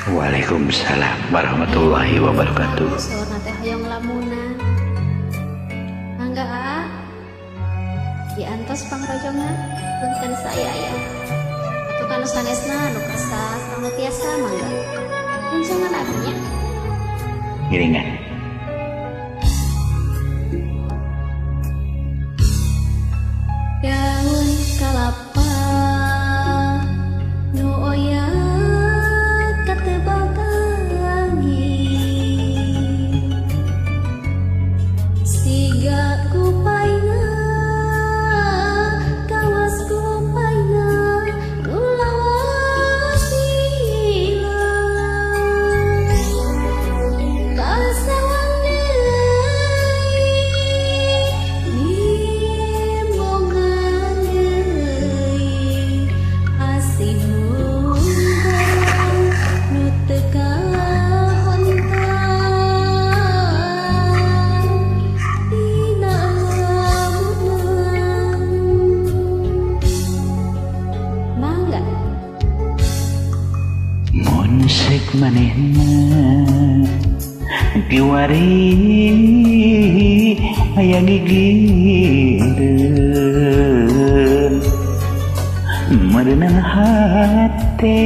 Waalaikumsalam warahmatullahi wabarakatuh. Saurna teh hoyong lamunan. Mangga aa. Diantos pangrojongna punten saya ya. Atuh kanu sanesna nu kasar anu tiasa mangga. Kunjungan abinya. Giringan. Daun kalapa nu oyat katebal angin siga kupayna kawas kupayna nu lawas ilang kasawan deui nimbongan deui asih nu teu kahontang dina lamunan. Mangga Munsek manehna kiwari aya gigireun meunang hate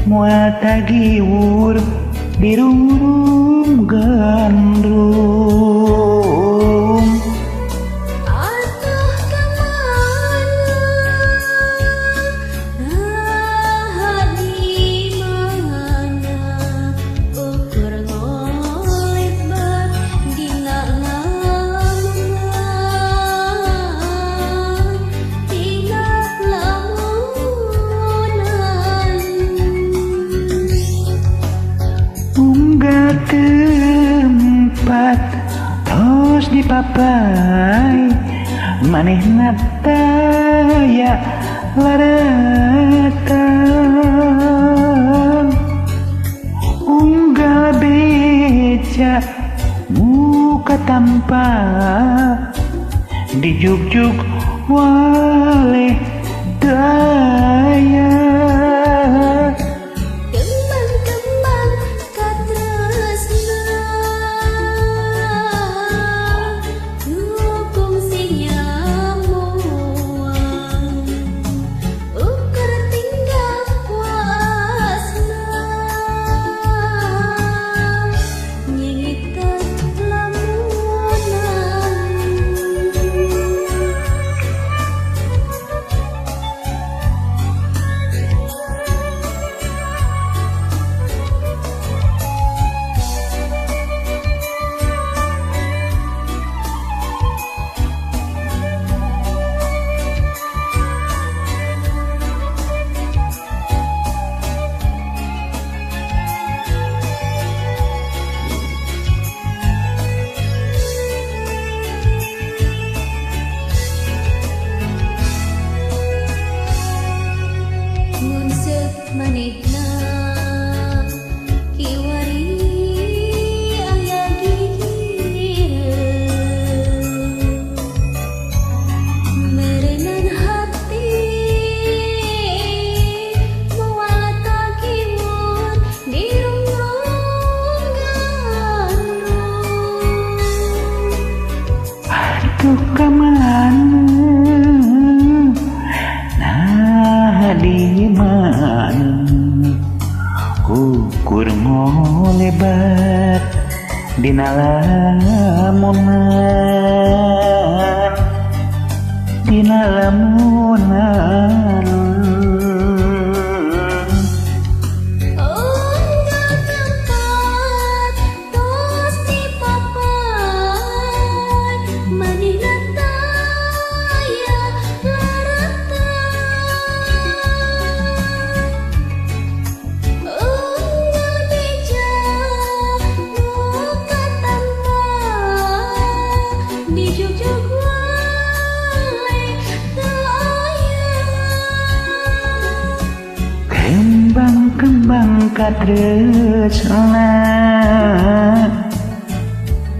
moal tagiwur dirungrum gandrum. atuh ka mana di mana ukur ngolebar dina lamunan dina lamunan. Unggal tempat tos dipapai manehna taya laratan. Unggal beca muka tanpa dijuk-juk waleh daya. Kembang-kembang katresna dukung si nyamuan ukur tinggal puasna nyingita lamunan. Munsek manehna kiwari aya gigireun meureunan hati moal tagiwur dirungrum gandrum. Atuh ka mana nah di mana ukur ngolebar dina lamunan dina lamunan. Unggal tempat tos dipapai manehna taya laratan. Unggal beja muka tanpa dijuk-juk waleh daya. Kembang-kembang katresna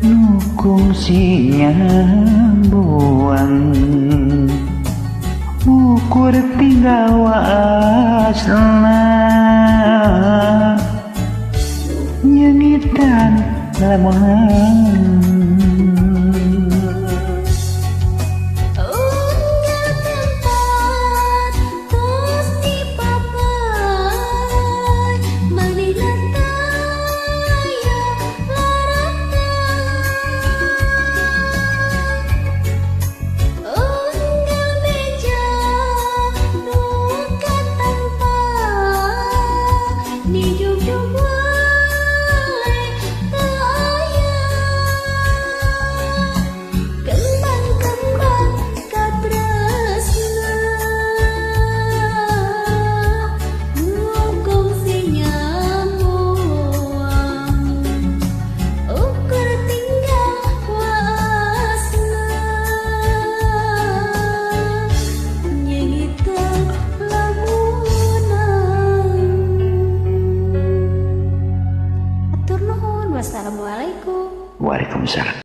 nukung si nyambuan ukur tinggal waasna pisan lamun Wassalamualaikum. Waalaikumsalam.